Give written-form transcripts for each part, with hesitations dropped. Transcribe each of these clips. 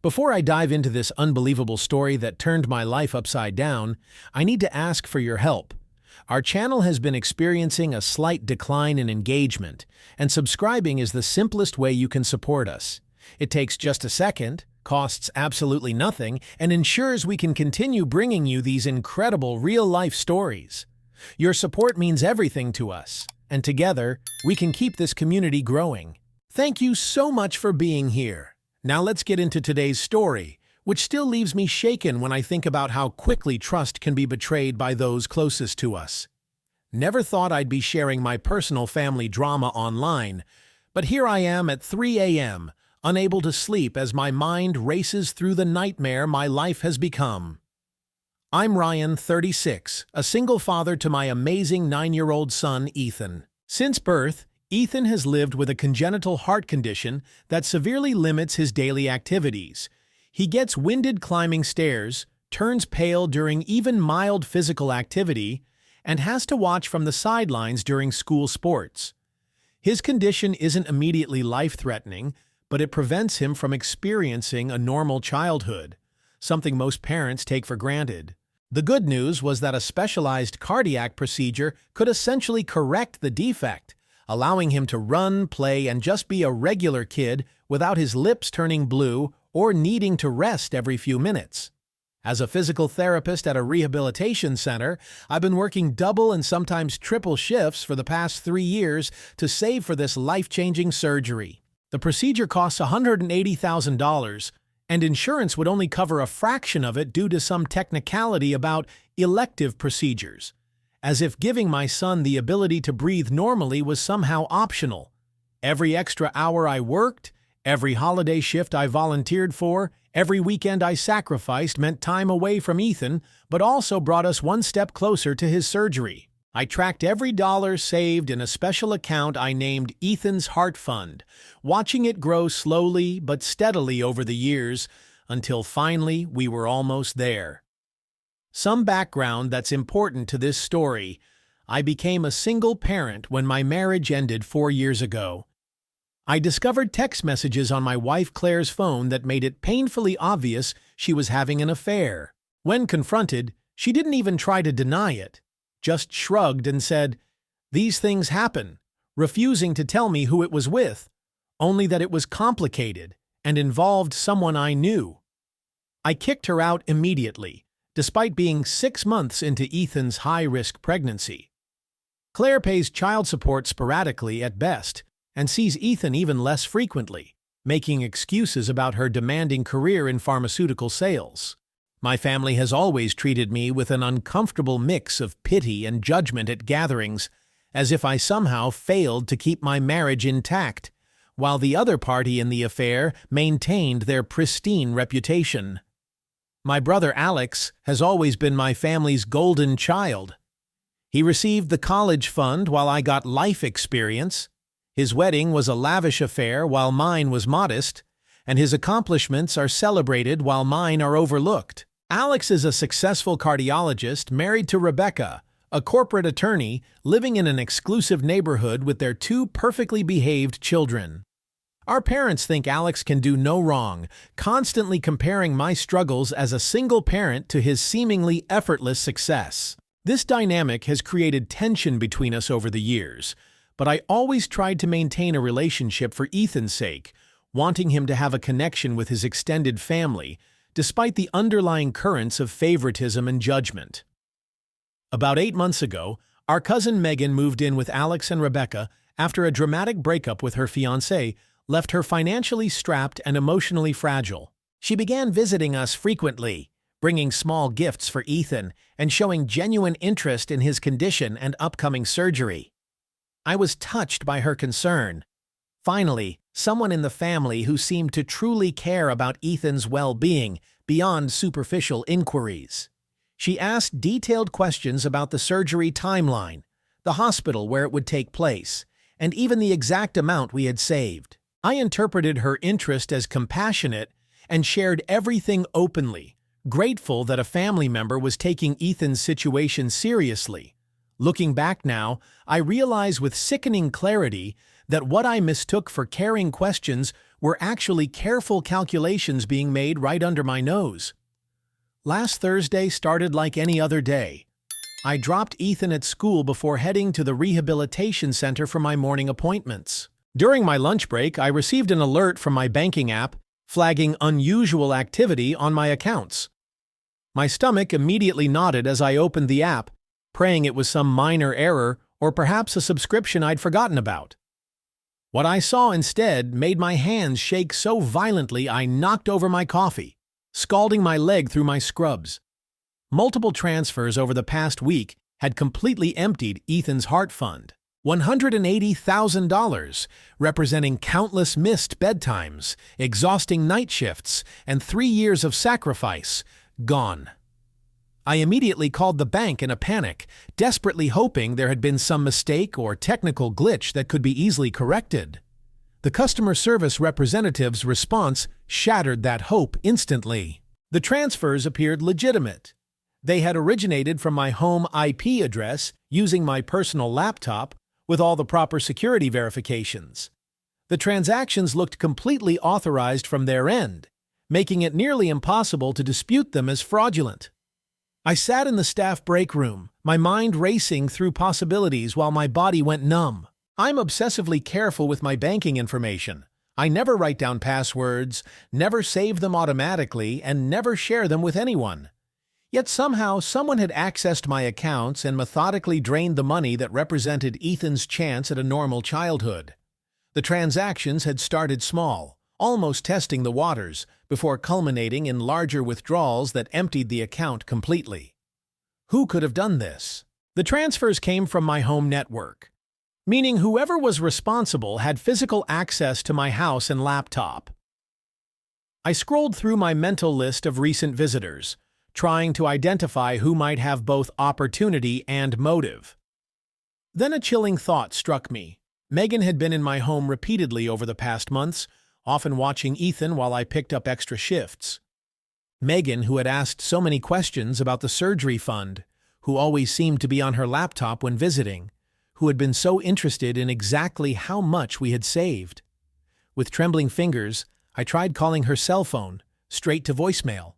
Before I dive into this unbelievable story that turned my life upside down, I need to ask for your help. Our channel has been experiencing a slight decline in engagement, and subscribing is the simplest way you can support us. It takes just a second, costs absolutely nothing, and ensures we can continue bringing you these incredible real-life stories. Your support means everything to us, and together, we can keep this community growing. Thank you so much for being here. Now let's get into today's story, which still leaves me shaken when I think about how quickly trust can be betrayed by those closest to us. Never thought I'd be sharing my personal family drama online, but here I am at 3 a.m., unable to sleep as my mind races through the nightmare my life has become. I'm Ryan, 36, a single father to my amazing 9-year-old son, Ethan. Since birth, Ethan has lived with a congenital heart condition that severely limits his daily activities. He gets winded climbing stairs, turns pale during even mild physical activity, and has to watch from the sidelines during school sports. His condition isn't immediately life-threatening, but it prevents him from experiencing a normal childhood, something most parents take for granted. The good news was that a specialized cardiac procedure could essentially correct the defect, allowing him to run, play, and just be a regular kid without his lips turning blue or needing to rest every few minutes. As a physical therapist at a rehabilitation center, I've been working double and sometimes triple shifts for the past 3 years to save for this life-changing surgery. The procedure costs $180,000, and insurance would only cover a fraction of it due to some technicality about elective procedures, as if giving my son the ability to breathe normally was somehow optional. Every extra hour I worked, every holiday shift I volunteered for, every weekend I sacrificed meant time away from Ethan, but also brought us one step closer to his surgery. I tracked every dollar saved in a special account I named Ethan's Heart Fund, watching it grow slowly but steadily over the years until finally we were almost there. Some background that's important to this story: I became a single parent when my marriage ended 4 years ago. I discovered text messages on my wife Claire's phone that made it painfully obvious she was having an affair. When confronted, she didn't even try to deny it, just shrugged and said, "These things happen," refusing to tell me who it was with, only that it was complicated and involved someone I knew. I kicked her out immediately, despite being 6 months into Ethan's high-risk pregnancy. Claire pays child support sporadically at best and sees Ethan even less frequently, making excuses about her demanding career in pharmaceutical sales. My family has always treated me with an uncomfortable mix of pity and judgment at gatherings, as if I somehow failed to keep my marriage intact, while the other party in the affair maintained their pristine reputation. My brother Alex has always been my family's golden child. He received the college fund while I got life experience. His wedding was a lavish affair while mine was modest, and his accomplishments are celebrated while mine are overlooked. Alex is a successful cardiologist married to Rebecca, a corporate attorney living in an exclusive neighborhood with their 2 perfectly behaved children. Our parents think Alex can do no wrong, constantly comparing my struggles as a single parent to his seemingly effortless success. This dynamic has created tension between us over the years, but I always tried to maintain a relationship for Ethan's sake, wanting him to have a connection with his extended family, despite the underlying currents of favoritism and judgment. About 8 months ago, our cousin Megan moved in with Alex and Rebecca after a dramatic breakup with her fiancé left her financially strapped and emotionally fragile. She began visiting us frequently, bringing small gifts for Ethan and showing genuine interest in his condition and upcoming surgery. I was touched by her concern. Finally, someone in the family who seemed to truly care about Ethan's well-being beyond superficial inquiries. She asked detailed questions about the surgery timeline, the hospital where it would take place, and even the exact amount we had saved. I interpreted her interest as compassionate and shared everything openly, grateful that a family member was taking Ethan's situation seriously. Looking back now, I realize with sickening clarity that what I mistook for caring questions were actually careful calculations being made right under my nose. Last Thursday started like any other day. I dropped Ethan at school before heading to the rehabilitation center for my morning appointments. During my lunch break, I received an alert from my banking app flagging unusual activity on my accounts. My stomach immediately nodded as I opened the app, praying it was some minor error or perhaps a subscription I'd forgotten about. What I saw instead made my hands shake so violently I knocked over my coffee, scalding my leg through my scrubs. Multiple transfers over the past week had completely emptied Ethan's heart fund. $180,000, representing countless missed bedtimes, exhausting night shifts, and 3 years of sacrifice, gone. I immediately called the bank in a panic, desperately hoping there had been some mistake or technical glitch that could be easily corrected. The customer service representative's response shattered that hope instantly. The transfers appeared legitimate. They had originated from my home IP address using my personal laptop with all the proper security verifications. The transactions looked completely authorized from their end, making it nearly impossible to dispute them as fraudulent. I sat in the staff break room, my mind racing through possibilities while my body went numb. I'm obsessively careful with my banking information. I never write down passwords, never save them automatically, and never share them with anyone. Yet somehow someone had accessed my accounts and methodically drained the money that represented Ethan's chance at a normal childhood. The transactions had started small, almost testing the waters, before culminating in larger withdrawals that emptied the account completely. Who could have done this? The transfers came from my home network, meaning whoever was responsible had physical access to my house and laptop. I scrolled through my mental list of recent visitors, trying to identify who might have both opportunity and motive. Then a chilling thought struck me. Megan had been in my home repeatedly over the past months, often watching Ethan while I picked up extra shifts. Megan, who had asked so many questions about the surgery fund, who always seemed to be on her laptop when visiting, who had been so interested in exactly how much we had saved. With trembling fingers, I tried calling her cell phone, straight to voicemail.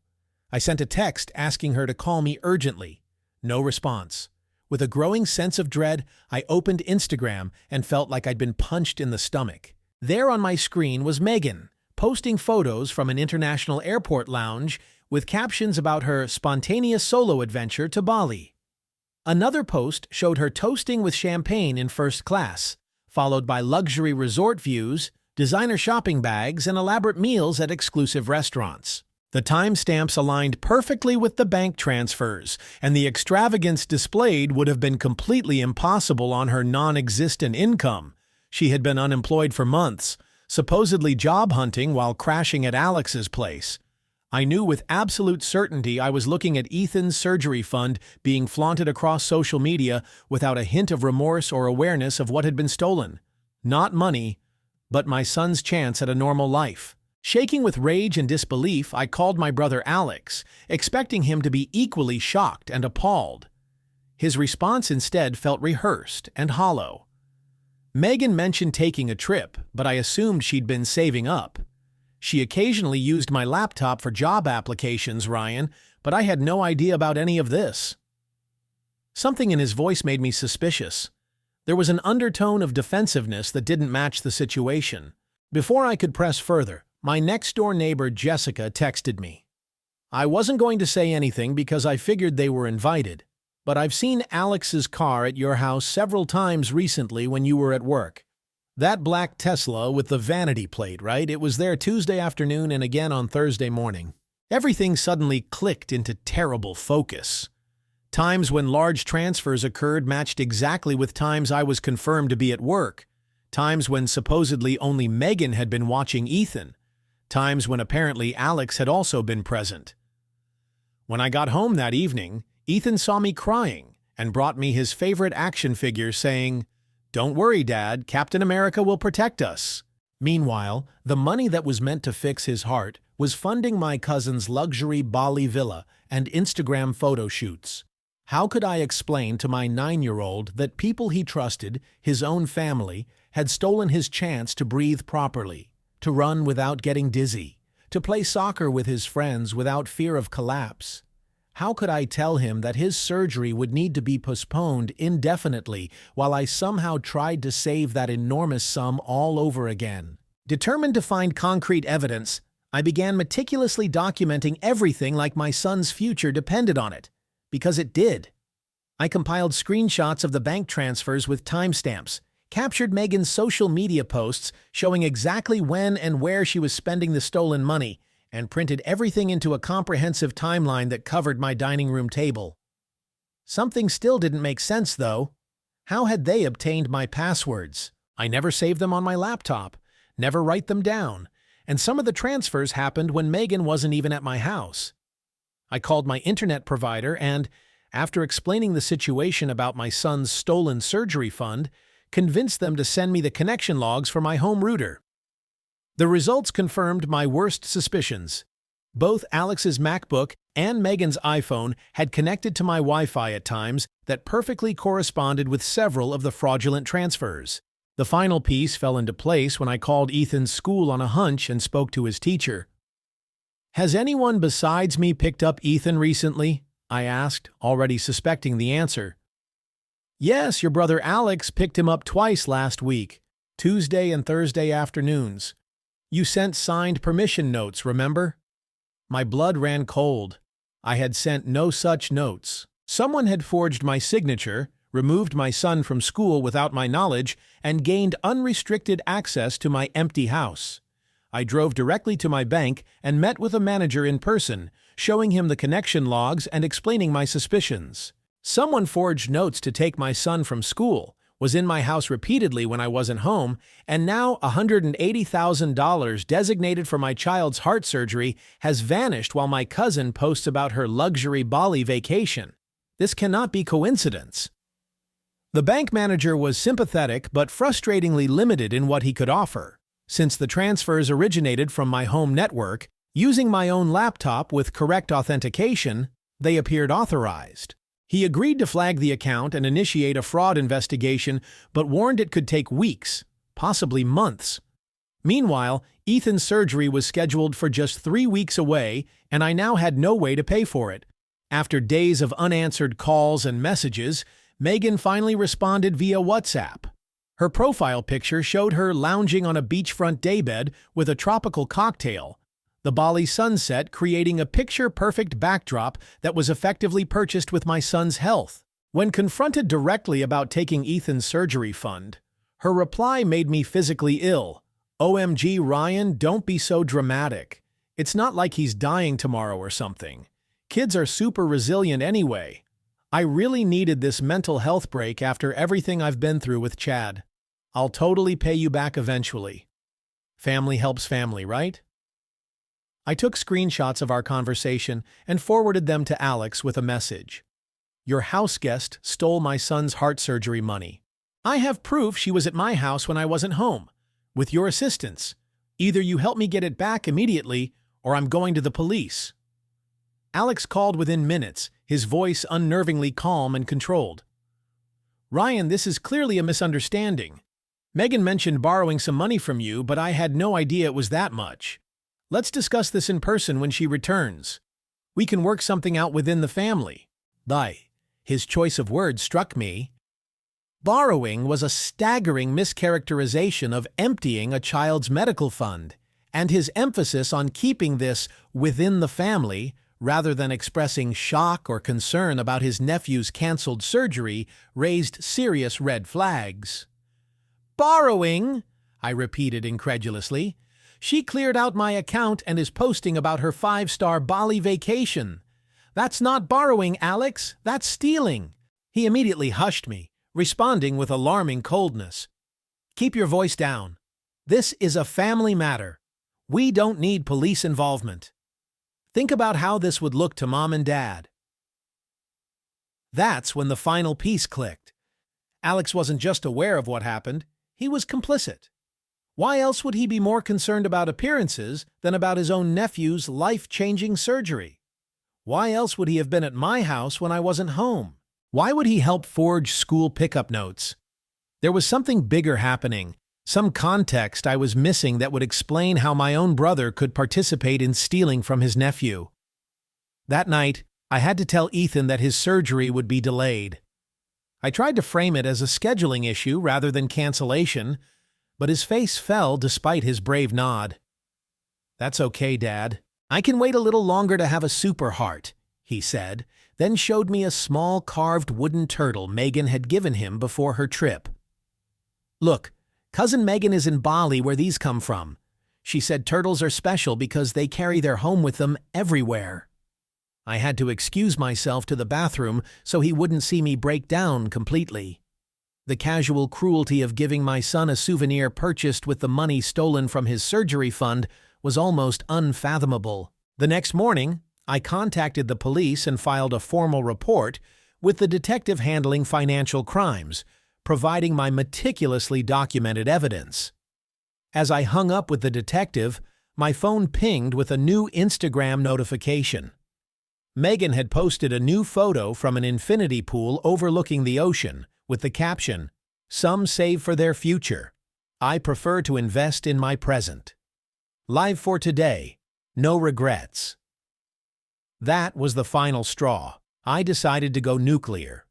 I sent a text asking her to call me urgently. No response. With a growing sense of dread, I opened Instagram and felt like I'd been punched in the stomach. There on my screen was Megan, posting photos from an international airport lounge with captions about her spontaneous solo adventure to Bali. Another post showed her toasting with champagne in first class, followed by luxury resort views, designer shopping bags, and elaborate meals at exclusive restaurants. The timestamps aligned perfectly with the bank transfers, and the extravagance displayed would have been completely impossible on her non-existent income. She had been unemployed for months, supposedly job hunting while crashing at Alex's place. I knew with absolute certainty I was looking at Ethan's surgery fund being flaunted across social media without a hint of remorse or awareness of what had been stolen. Not money, but my son's chance at a normal life. Shaking with rage and disbelief, I called my brother Alex, expecting him to be equally shocked and appalled. His response instead felt rehearsed and hollow. Megan mentioned taking a trip, but I assumed she'd been saving up. She occasionally used my laptop for job applications, Ryan, but I had no idea about any of this. Something in his voice made me suspicious. There was an undertone of defensiveness that didn't match the situation. Before I could press further, my next-door neighbor Jessica texted me. I wasn't going to say anything because I figured they were invited, but I've seen Alex's car at your house several times recently when you were at work. That black Tesla with the vanity plate, right? It was there Tuesday afternoon and again on Thursday morning. Everything suddenly clicked into terrible focus. Times when large transfers occurred matched exactly with times I was confirmed to be at work. Times when supposedly only Megan had been watching Ethan. Times when apparently Alex had also been present. When I got home that evening, Ethan saw me crying and brought me his favorite action figure saying, "Don't worry, Dad, Captain America will protect us." Meanwhile, the money that was meant to fix his heart was funding my cousin's luxury Bali villa and Instagram photo shoots. How could I explain to my 9-year-old that people he trusted, his own family, had stolen his chance to breathe properly? to run without getting dizzy, to play soccer with his friends without fear of collapse. How could I tell him that his surgery would need to be postponed indefinitely while I somehow tried to save that enormous sum all over again? Determined to find concrete evidence, I began meticulously documenting everything like my son's future depended on it, because it did. I compiled screenshots of the bank transfers with timestamps, captured Megan's social media posts showing exactly when and where she was spending the stolen money, and printed everything into a comprehensive timeline that covered my dining room table. Something still didn't make sense, though. How had they obtained my passwords? I never saved them on my laptop, never write them down, and some of the transfers happened when Megan wasn't even at my house. I called my internet provider and, after explaining the situation about my son's stolen surgery fund, convinced them to send me the connection logs for my home router. The results confirmed my worst suspicions. Both Alex's MacBook and Megan's iPhone had connected to my Wi-Fi at times that perfectly corresponded with several of the fraudulent transfers. The final piece fell into place when I called Ethan's school on a hunch and spoke to his teacher. "Has anyone besides me picked up Ethan recently?" I asked, already suspecting the answer. "Yes, your brother Alex picked him up twice last week, Tuesday and Thursday afternoons. You sent signed permission notes, remember?" My blood ran cold. I had sent no such notes. Someone had forged my signature, removed my son from school without my knowledge, and gained unrestricted access to my empty house. I drove directly to my bank and met with a manager in person, showing him the connection logs and explaining my suspicions. Someone forged notes to take my son from school, was in my house repeatedly when I wasn't home, and now $180,000 designated for my child's heart surgery has vanished while my cousin posts about her luxury Bali vacation. This cannot be coincidence. The bank manager was sympathetic but frustratingly limited in what he could offer. Since the transfers originated from my home network, using my own laptop with correct authentication, they appeared authorized. He agreed to flag the account and initiate a fraud investigation, but warned it could take weeks, possibly months. Meanwhile, Ethan's surgery was scheduled for just 3 weeks away, and I now had no way to pay for it. After days of unanswered calls and messages, Megan finally responded via WhatsApp. Her profile picture showed her lounging on a beachfront daybed with a tropical cocktail, the Bali sunset creating a picture-perfect backdrop that was effectively purchased with my son's health. When confronted directly about taking Ethan's surgery fund, her reply made me physically ill. "OMG, Ryan, don't be so dramatic. It's not like he's dying tomorrow or something. Kids are super resilient anyway. I really needed this mental health break after everything I've been through with Chad. I'll totally pay you back eventually." Family helps family, right? I took screenshots of our conversation and forwarded them to Alex with a message. "Your house guest stole my son's heart surgery money. I have proof she was at my house when I wasn't home. With your assistance, either you help me get it back immediately or I'm going to the police." Alex called within minutes, his voice unnervingly calm and controlled. "Ryan, this is clearly a misunderstanding. Megan mentioned borrowing some money from you, but I had no idea it was that much. Let's discuss this in person when she returns. We can work something out within the family." His choice of words struck me. Borrowing was a staggering mischaracterization of emptying a child's medical fund, and his emphasis on keeping this within the family rather than expressing shock or concern about his nephew's canceled surgery raised serious red flags. "Borrowing?" I repeated incredulously. "She cleared out my account and is posting about her 5-star Bali vacation. That's not borrowing, Alex. That's stealing." He immediately hushed me, responding with alarming coldness. "Keep your voice down. This is a family matter. We don't need police involvement. Think about how this would look to Mom and Dad." That's when the final piece clicked. Alex wasn't just aware of what happened, he was complicit. Why else would he be more concerned about appearances than about his own nephew's life-changing surgery? Why else would he have been at my house when I wasn't home? Why would he help forge school pickup notes? There was something bigger happening, Some context I was missing that would explain how my own brother could participate in stealing from his nephew. That night, I had to tell Ethan that his surgery would be delayed. I tried to frame it as a scheduling issue rather than cancellation, but his face fell despite his brave nod. "That's okay, Dad. I can wait a little longer to have a super heart," he said, then showed me a small carved wooden turtle Megan had given him before her trip. "Look, Cousin Megan is in Bali where these come from. She said turtles are special because they carry their home with them everywhere." I had to excuse myself to the bathroom so he wouldn't see me break down completely. The casual cruelty of giving my son a souvenir purchased with the money stolen from his surgery fund was almost unfathomable. The next morning, I contacted the police and filed a formal report with the detective handling financial crimes, providing my meticulously documented evidence. As I hung up with the detective, my phone pinged with a new Instagram notification. Megan had posted a new photo from an infinity pool overlooking the ocean with the caption, "Some save for their future. I prefer to invest in my present. Live for today. No regrets." That was the final straw. I decided to go nuclear.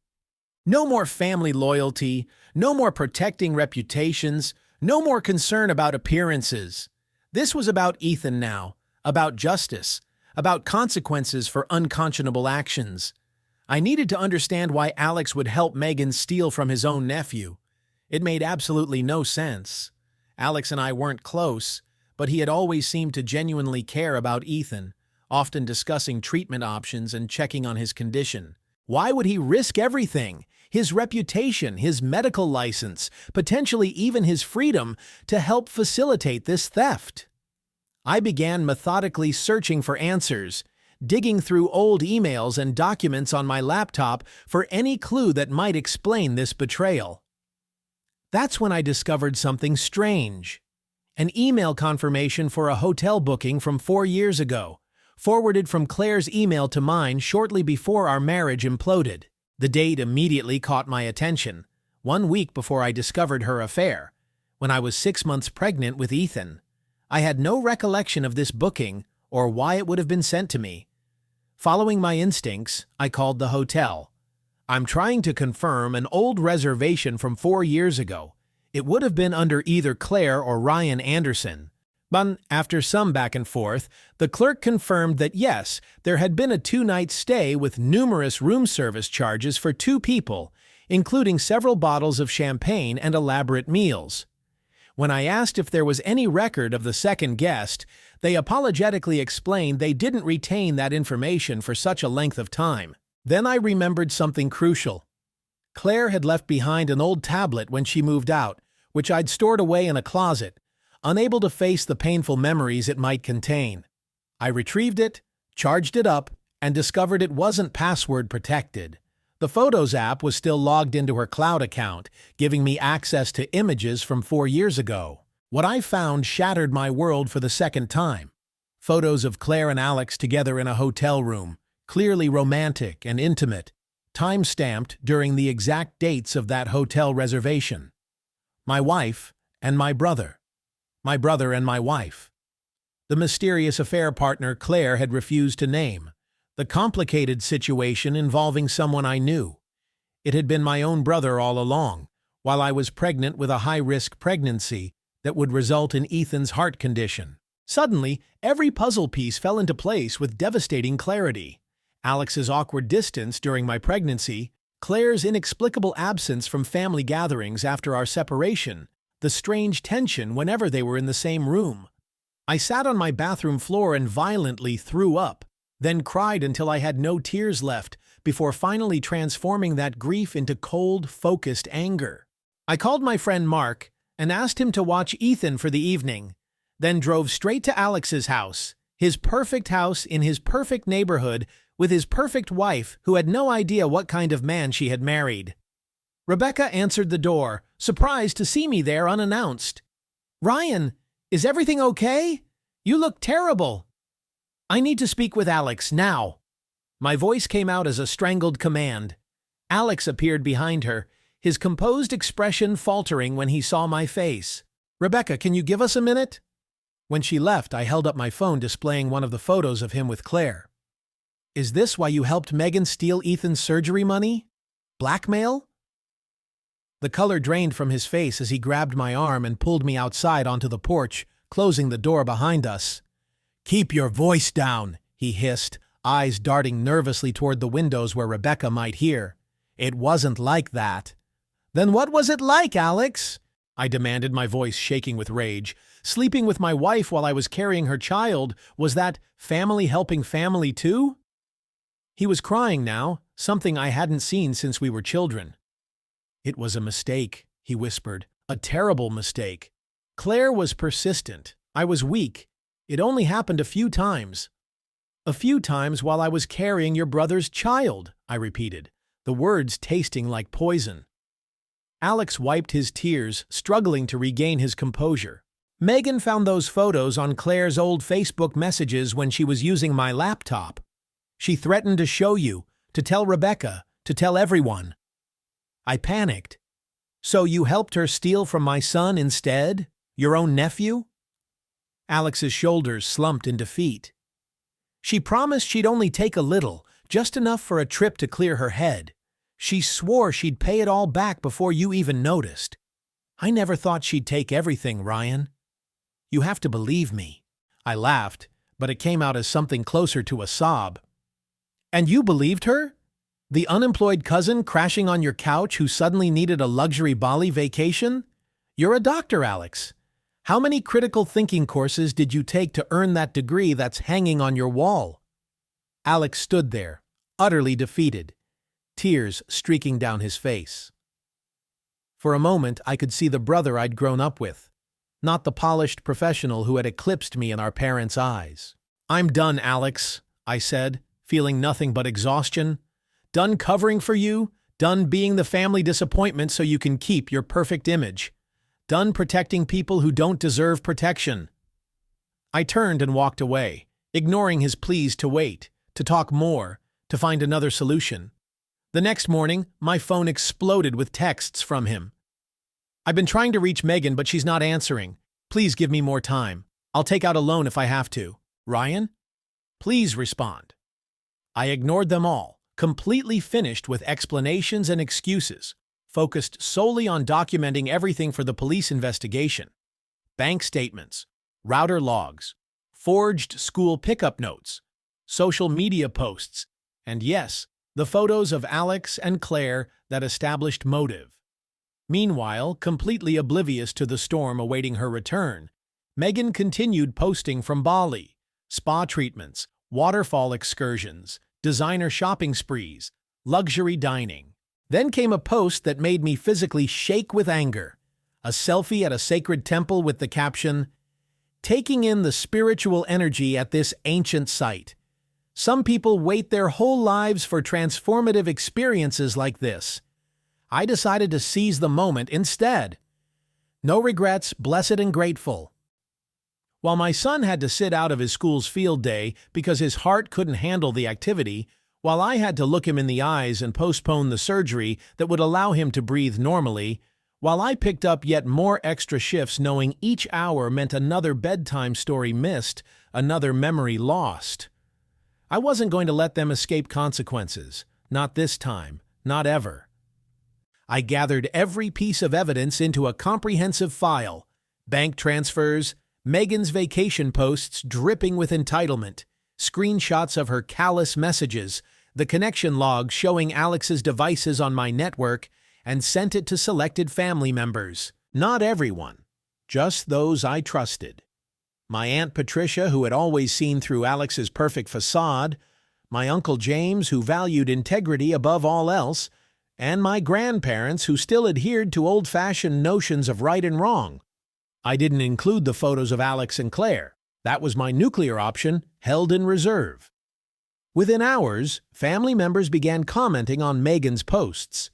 No more family loyalty, no more protecting reputations, no more concern about appearances. This was about Ethan now, about justice, about consequences for unconscionable actions. I needed to understand why Alex would help Megan steal from his own nephew. It made absolutely no sense. Alex and I weren't close, but he had always seemed to genuinely care about Ethan, often discussing treatment options and checking on his condition. Why would he risk everything? His reputation, his medical license, potentially even his freedom, to help facilitate this theft? I began methodically searching for answers, digging through old emails and documents on my laptop for any clue that might explain this betrayal. That's when I discovered something strange. An email confirmation for a hotel booking from 4 years ago, forwarded from Claire's email to mine shortly before our marriage imploded. The date immediately caught my attention, 1 week before I discovered her affair, when I was 6 months pregnant with Ethan. I had no recollection of this booking or why it would have been sent to me. Following my instincts, I called the hotel. "I'm trying to confirm an old reservation from 4 years ago. It would have been under either Claire or Ryan Anderson." But after some back and forth, the clerk confirmed that yes, there had been a 2-night stay with numerous room service charges for 2 people, including several bottles of champagne and elaborate meals. When I asked if there was any record of the second guest, they apologetically explained they didn't retain that information for such a length of time. Then I remembered something crucial. Claire had left behind an old tablet when she moved out, which I'd stored away in a closet, unable to face the painful memories it might contain. I retrieved it, charged it up, and discovered it wasn't password protected. The Photos app was still logged into her cloud account, giving me access to images from 4 years ago. What I found shattered my world for the second time. Photos of Claire and Alex together in a hotel room, clearly romantic and intimate, time-stamped during the exact dates of that hotel reservation. My wife and my brother. My brother and my wife. The mysterious affair partner Claire had refused to name. The complicated situation involving someone I knew. It had been my own brother all along, while I was pregnant with a high-risk pregnancy that would result in Ethan's heart condition. Suddenly, every puzzle piece fell into place with devastating clarity. Alex's awkward distance during my pregnancy, Claire's inexplicable absence from family gatherings after our separation, the strange tension whenever they were in the same room. I sat on my bathroom floor and violently threw up, then cried until I had no tears left, before finally transforming that grief into cold, focused anger. I called my friend Mark and asked him to watch Ethan for the evening, then drove straight to Alex's house, his perfect house in his perfect neighborhood with his perfect wife who had no idea what kind of man she had married. Rebecca answered the door, surprised to see me there unannounced. "Ryan, is everything okay? You look terrible." "I need to speak with Alex now." My voice came out as a strangled command. Alex appeared behind her, his composed expression faltering when he saw my face. Rebecca, can you give us a minute? When she left, I held up my phone displaying one of the photos of him with Claire. Is this why you helped Megan steal Ethan's surgery money? Blackmail? The color drained from his face as he grabbed my arm and pulled me outside onto the porch, closing the door behind us. Keep your voice down, he hissed, eyes darting nervously toward the windows where Rebecca might hear. It wasn't like that. Then what was it like, Alex? I demanded, my voice shaking with rage. Sleeping with my wife while I was carrying her child, was that family helping family too? He was crying now, something I hadn't seen since we were children. It was a mistake, he whispered. A terrible mistake. Claire was persistent. I was weak. It only happened a few times. A few times while I was carrying your brother's child, I repeated, the words tasting like poison. Alex wiped his tears, struggling to regain his composure. Megan found those photos on Claire's old Facebook messages when she was using my laptop. She threatened to show you, to tell Rebecca, to tell everyone. I panicked. So you helped her steal from my son instead? Your own nephew? Alex's shoulders slumped in defeat. She promised she'd only take a little, just enough for a trip to clear her head. She swore she'd pay it all back before you even noticed. I never thought she'd take everything, Ryan. You have to believe me. I laughed, but it came out as something closer to a sob. And you believed her? The unemployed cousin crashing on your couch who suddenly needed a luxury Bali vacation? You're a doctor, Alex. How many critical thinking courses did you take to earn that degree that's hanging on your wall? Alex stood there, utterly defeated, tears streaking down his face. For a moment, I could see the brother I'd grown up with, not the polished professional who had eclipsed me in our parents' eyes. I'm done, Alex, I said, feeling nothing but exhaustion. Done covering for you, done being the family disappointment so you can keep your perfect image. Done protecting people who don't deserve protection. I turned and walked away, ignoring his pleas to wait, to talk more, to find another solution. The next morning, my phone exploded with texts from him. I've been trying to reach Megan, but she's not answering. Please give me more time. I'll take out a loan if I have to. Ryan? Please respond. I ignored them all, completely finished with explanations and excuses, focused solely on documenting everything for the police investigation. Bank statements, router logs, forged school pickup notes, social media posts, and yes, the photos of Alex and Claire that established motive. Meanwhile, completely oblivious to the storm awaiting her return, Megan continued posting from Bali, spa treatments, waterfall excursions, designer shopping sprees, luxury dining. Then came a post that made me physically shake with anger. A selfie at a sacred temple with the caption, "Taking in the spiritual energy at this ancient site. Some people wait their whole lives for transformative experiences like this. I decided to seize the moment instead. No regrets, blessed and grateful." While my son had to sit out of his school's field day because his heart couldn't handle the activity, while I had to look him in the eyes and postpone the surgery that would allow him to breathe normally, while I picked up yet more extra shifts knowing each hour meant another bedtime story missed, another memory lost. I wasn't going to let them escape consequences. Not this time. Not ever. I gathered every piece of evidence into a comprehensive file. Bank transfers, Megan's vacation posts dripping with entitlement, screenshots of her callous messages, the connection log showing Alex's devices on my network, and sent it to selected family members. Not everyone, just those I trusted. My Aunt Patricia, who had always seen through Alex's perfect facade, my Uncle James, who valued integrity above all else, and my grandparents, who still adhered to old-fashioned notions of right and wrong. I didn't include the photos of Alex and Claire. That was my nuclear option, held in reserve. Within hours, family members began commenting on Megan's posts.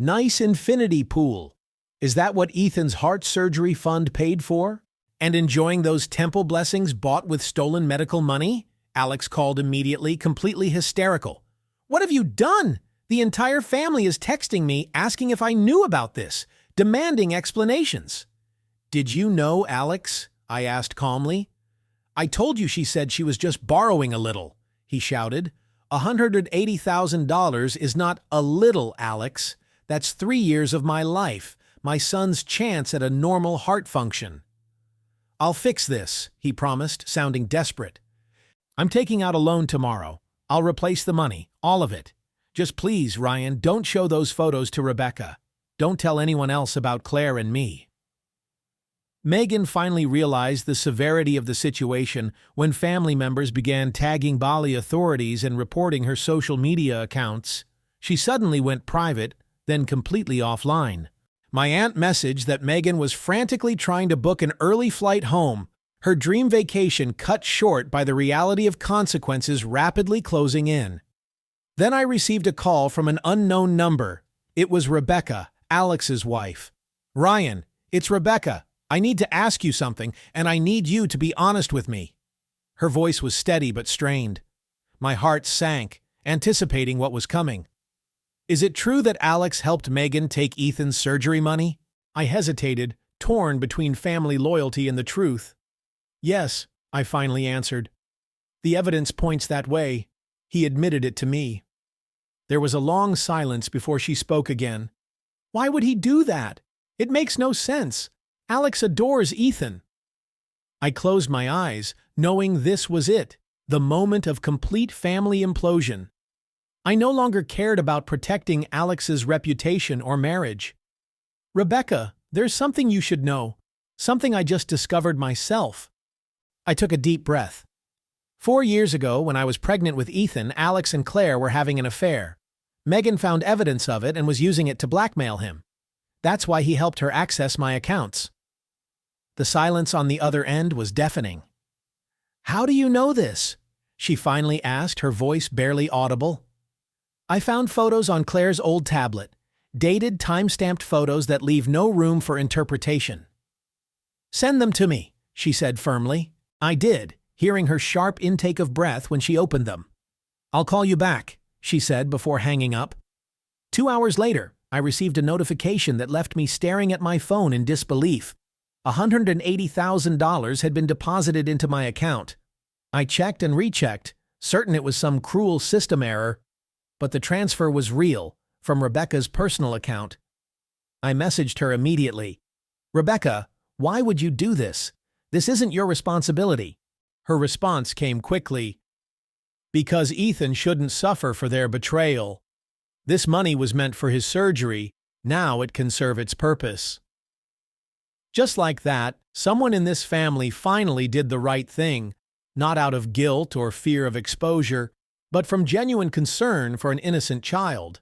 Nice infinity pool. Is that what Ethan's heart surgery fund paid for? And enjoying those temple blessings bought with stolen medical money? Alex called immediately, completely hysterical. What have you done? The entire family is texting me asking if I knew about this, demanding explanations. "Did you know Alex?" I asked calmly. "I told you," she said. "She was just borrowing a little," he shouted. $180,000 is not a little, Alex. That's 3 years of my life, my son's chance at a normal heart function. "I'll fix this," he promised, sounding desperate. "I'm taking out a loan tomorrow. I'll replace the money, all of it. Just please, Ryan, don't show those photos to Rebecca. Don't tell anyone else about Claire and me." Megan finally realized the severity of the situation when family members began tagging Bali authorities and reporting her social media accounts. She suddenly went private, then completely offline. My aunt messaged that Megan was frantically trying to book an early flight home, her dream vacation cut short by the reality of consequences rapidly closing in. Then I received a call from an unknown number. It was Rebecca, Alex's wife. "Ryan, it's Rebecca. I need to ask you something, and I need you to be honest with me." Her voice was steady but strained. My heart sank, anticipating what was coming. "Is it true that Alex helped Megan take Ethan's surgery money?" I hesitated, torn between family loyalty and the truth. "Yes," I finally answered. "The evidence points that way." He admitted it to me. There was a long silence before she spoke again. "Why would he do that? It makes no sense. Alex adores Ethan." I closed my eyes, knowing this was it, the moment of complete family implosion. I no longer cared about protecting Alex's reputation or marriage. "Rebecca, there's something you should know, something I just discovered myself." I took a deep breath. 4 years ago, when I was pregnant with Ethan, Alex and Claire were having an affair. Megan found evidence of it and was using it to blackmail him. That's why he helped her access my accounts. The silence on the other end was deafening. "How do you know this?" she finally asked, her voice barely audible. "I found photos on Claire's old tablet, dated, time-stamped photos that leave no room for interpretation." "Send them to me," she said firmly. I did, hearing her sharp intake of breath when she opened them. "I'll call you back," she said before hanging up. 2 hours later, I received a notification that left me staring at my phone in disbelief. $180,000 had been deposited into my account. I checked and rechecked, certain it was some cruel system error, but the transfer was real, from Rebecca's personal account. I messaged her immediately. "Rebecca, why would you do this? This isn't your responsibility." Her response came quickly. "Because Ethan shouldn't suffer for their betrayal. This money was meant for his surgery. Now it can serve its purpose." Just like that, someone in this family finally did the right thing, not out of guilt or fear of exposure, but from genuine concern for an innocent child.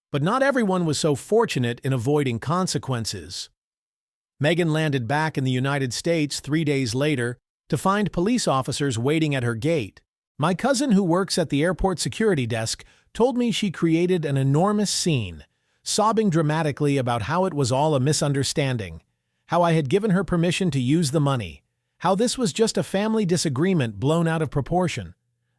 But not everyone was so fortunate in avoiding consequences. Megan landed back in the United States 3 days later to find police officers waiting at her gate. My cousin, who works at the airport security desk, told me she created an enormous scene, sobbing dramatically about how it was all a misunderstanding, how I had given her permission to use the money, how this was just a family disagreement blown out of proportion.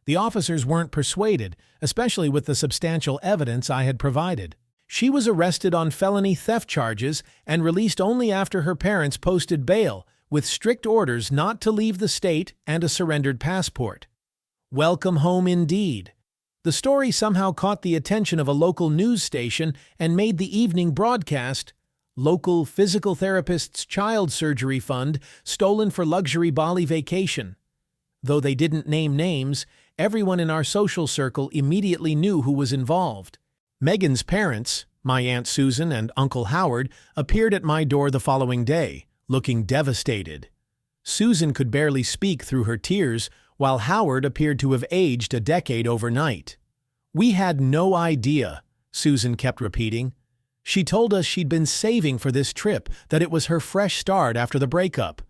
The officers weren't persuaded, especially with the substantial evidence I had provided. She was arrested on felony theft charges and released only after her parents posted bail, with strict orders not to leave the state and a surrendered passport. Welcome home indeed. The story somehow caught the attention of a local news station and made the evening broadcast. Local physical therapist's child surgery fund stolen for luxury Bali vacation. Though they didn't name names, everyone in our social circle immediately knew who was involved. Megan's parents, my Aunt Susan and Uncle Howard, appeared at my door the following day, looking devastated. Susan could barely speak through her tears, while Howard appeared to have aged a decade overnight. "We had no idea," Susan kept repeating. She told us she'd been saving for this trip, that it was her fresh start after the breakup.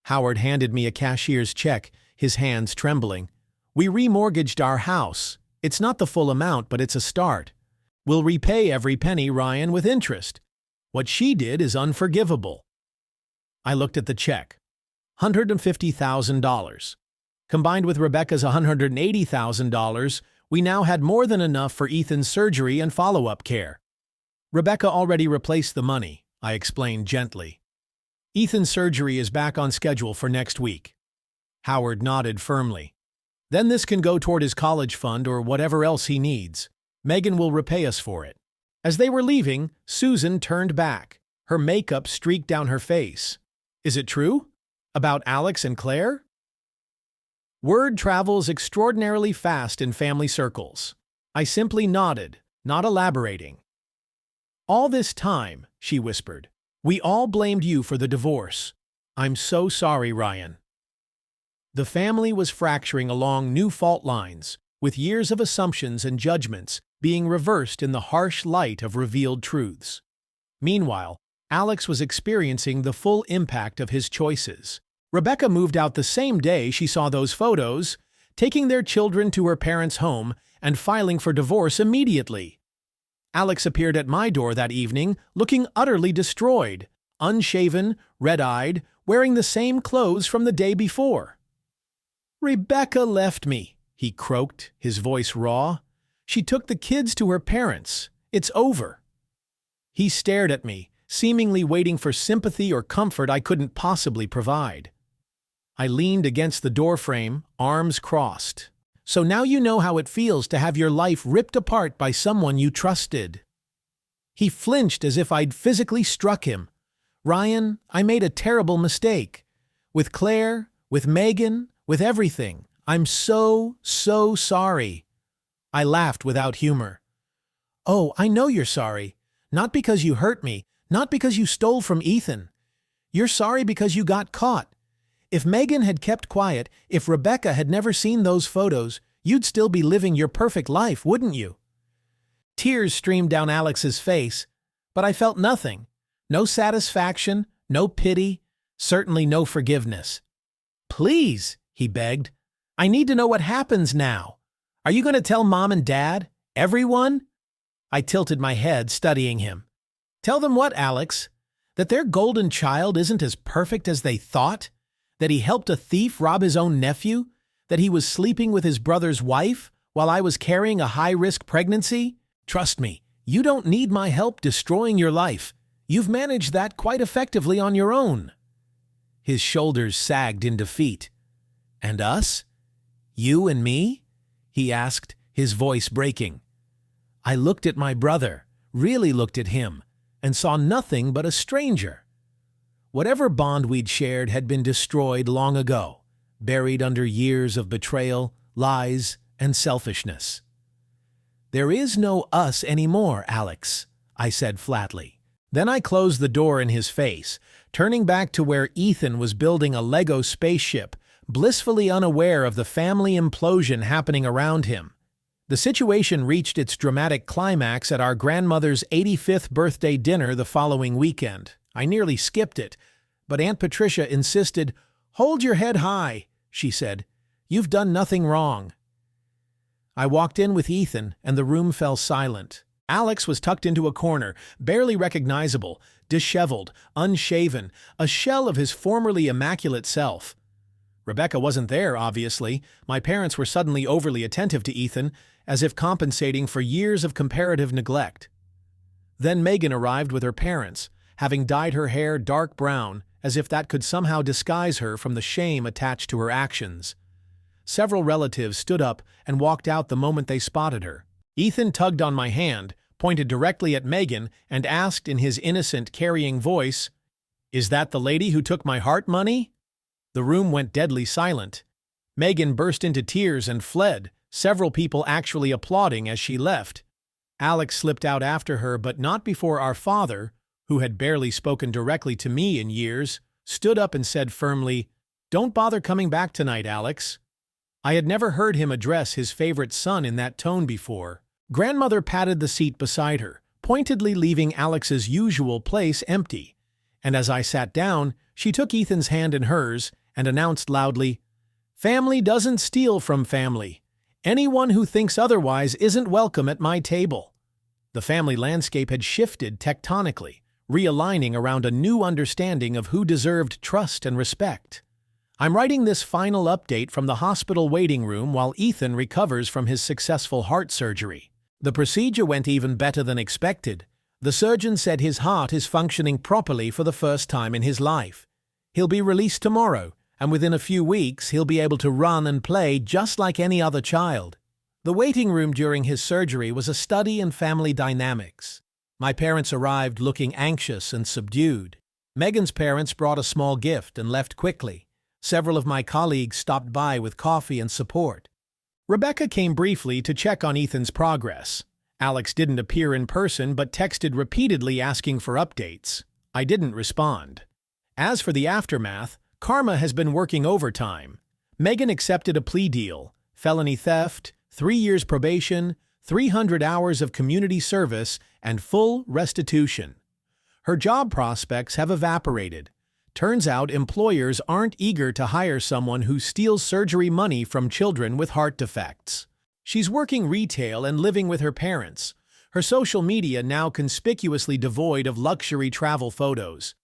Howard handed me a cashier's check, his hands trembling. "We remortgaged our house. It's not the full amount, but it's a start. We'll repay every penny, Ryan, with interest. What she did is unforgivable." I looked at the check. $150,000. Combined with Rebecca's $180,000, we now had more than enough for Ethan's surgery and follow-up care. "Rebecca already replaced the money," I explained gently. Ethan's surgery is back on schedule for next week. Howard nodded firmly. Then this can go toward his college fund or whatever else he needs. Megan will repay us for it. As they were leaving, Susan turned back. Her makeup streaked down her face. Is it true? About Alex and Claire? Word travels extraordinarily fast in family circles. I simply nodded, not elaborating. All this time, she whispered, we all blamed you for the divorce. I'm so sorry, Ryan. The family was fracturing along new fault lines, with years of assumptions and judgments being reversed in the harsh light of revealed truths. Meanwhile, Alex was experiencing the full impact of his choices. Rebecca moved out the same day she saw those photos, taking their children to her parents' home and filing for divorce immediately. Alex appeared at my door that evening, looking utterly destroyed, unshaven, red-eyed, wearing the same clothes from the day before. Rebecca left me, he croaked, his voice raw. She took the kids to her parents. It's over. He stared at me, seemingly waiting for sympathy or comfort I couldn't possibly provide. I leaned against the doorframe, arms crossed. So now you know how it feels to have your life ripped apart by someone you trusted. He flinched as if I'd physically struck him. Ryan, I made a terrible mistake. With Claire, with Megan, with everything. I'm so sorry. I laughed without humor. Oh, I know you're sorry. Not because you hurt me, not because you stole from Ethan. You're sorry because you got caught. If Megan had kept quiet, if Rebecca had never seen those photos, you'd still be living your perfect life, wouldn't you? Tears streamed down Alex's face, but I felt nothing. No satisfaction, no pity, certainly no forgiveness. Please, he begged. I need to know what happens now. Are you going to tell Mom and Dad? Everyone? I tilted my head, studying him. Tell them what, Alex? That their golden child isn't as perfect as they thought? That he helped a thief rob his own nephew? That he was sleeping with his brother's wife while I was carrying a high-risk pregnancy? Trust me, you don't need my help destroying your life. You've managed that quite effectively on your own. His shoulders sagged in defeat. And us? You and me? He asked, his voice breaking. I looked at my brother, really looked at him, and saw nothing but a stranger. Whatever bond we'd shared had been destroyed long ago, buried under years of betrayal, lies, and selfishness. There is no us anymore, Alex, I said flatly. Then I closed the door in his face, turning back to where Ethan was building a Lego spaceship, blissfully unaware of the family implosion happening around him. The situation reached its dramatic climax at our grandmother's 85th birthday dinner the following weekend. I nearly skipped it, but Aunt Patricia insisted, "Hold your head high," she said. "You've done nothing wrong." I walked in with Ethan, and the room fell silent. Alex was tucked into a corner, barely recognizable, disheveled, unshaven, a shell of his formerly immaculate self. Rebecca wasn't there, obviously. My parents were suddenly overly attentive to Ethan, as if compensating for years of comparative neglect. Then Megan arrived with her parents, having dyed her hair dark brown, as if that could somehow disguise her from the shame attached to her actions. Several relatives stood up and walked out the moment they spotted her. Ethan tugged on my hand, pointed directly at Megan, and asked in his innocent, carrying voice, "Is that the lady who took my heart money?" The room went deadly silent. Megan burst into tears and fled, several people actually applauding as she left. Alex slipped out after her, but not before our father, who had barely spoken directly to me in years, stood up and said firmly, "Don't bother coming back tonight, Alex." I had never heard him address his favorite son in that tone before. Grandmother patted the seat beside her, pointedly leaving Alex's usual place empty, and as I sat down, she took Ethan's hand in hers and announced loudly, "Family doesn't steal from family. Anyone who thinks otherwise isn't welcome at my table." The family landscape had shifted tectonically, realigning around a new understanding of who deserved trust and respect. I'm writing this final update from the hospital waiting room while Ethan recovers from his successful heart surgery. The procedure went even better than expected. The surgeon said his heart is functioning properly for the first time in his life. He'll be released tomorrow, and within a few weeks he'll be able to run and play just like any other child. The waiting room during his surgery was a study in family dynamics. My parents arrived looking anxious and subdued. Megan's parents brought a small gift and left quickly. Several of my colleagues stopped by with coffee and support. Rebecca came briefly to check on Ethan's progress. Alex didn't appear in person but texted repeatedly asking for updates. I didn't respond. As for the aftermath, Karma has been working overtime. Megan accepted a plea deal, felony theft, 3 years probation, 300 hours of community service, and full restitution. Her job prospects have evaporated. Turns out employers aren't eager to hire someone who steals surgery money from children with heart defects. She's working retail and living with her parents. Her social media now conspicuously devoid of luxury travel photos.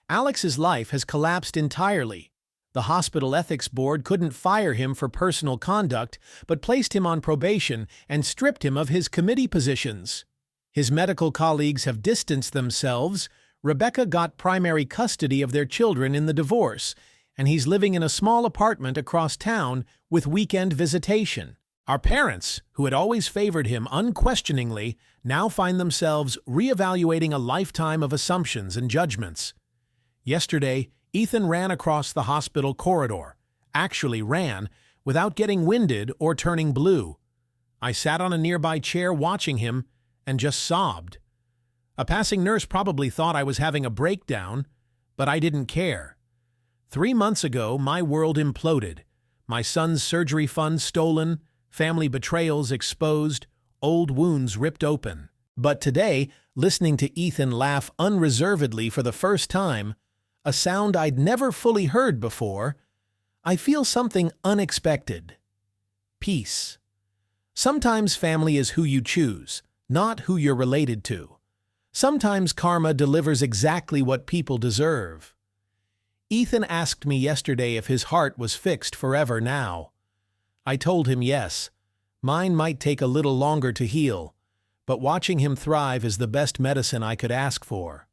Alex's life has collapsed entirely. The hospital ethics board couldn't fire him for personal conduct, but placed him on probation and stripped him of his committee positions. His medical colleagues have distanced themselves. Rebecca got primary custody of their children in the divorce, and he's living in a small apartment across town with weekend visitation. Our parents, who had always favored him unquestioningly, now find themselves reevaluating a lifetime of assumptions and judgments. Yesterday, Ethan ran across the hospital corridor, actually ran, without getting winded or turning blue. I sat on a nearby chair watching him and just sobbed. A passing nurse probably thought I was having a breakdown, but I didn't care. 3 months ago, my world imploded. My son's surgery fund stolen, family betrayals exposed, old wounds ripped open. But today, listening to Ethan laugh unreservedly for the first time, a sound I'd never fully heard before, I feel something unexpected. Peace. Sometimes family is who you choose, not who you're related to. Sometimes karma delivers exactly what people deserve. Ethan asked me yesterday if his heart was fixed forever now. I told him yes. Mine might take a little longer to heal, but watching him thrive is the best medicine I could ask for.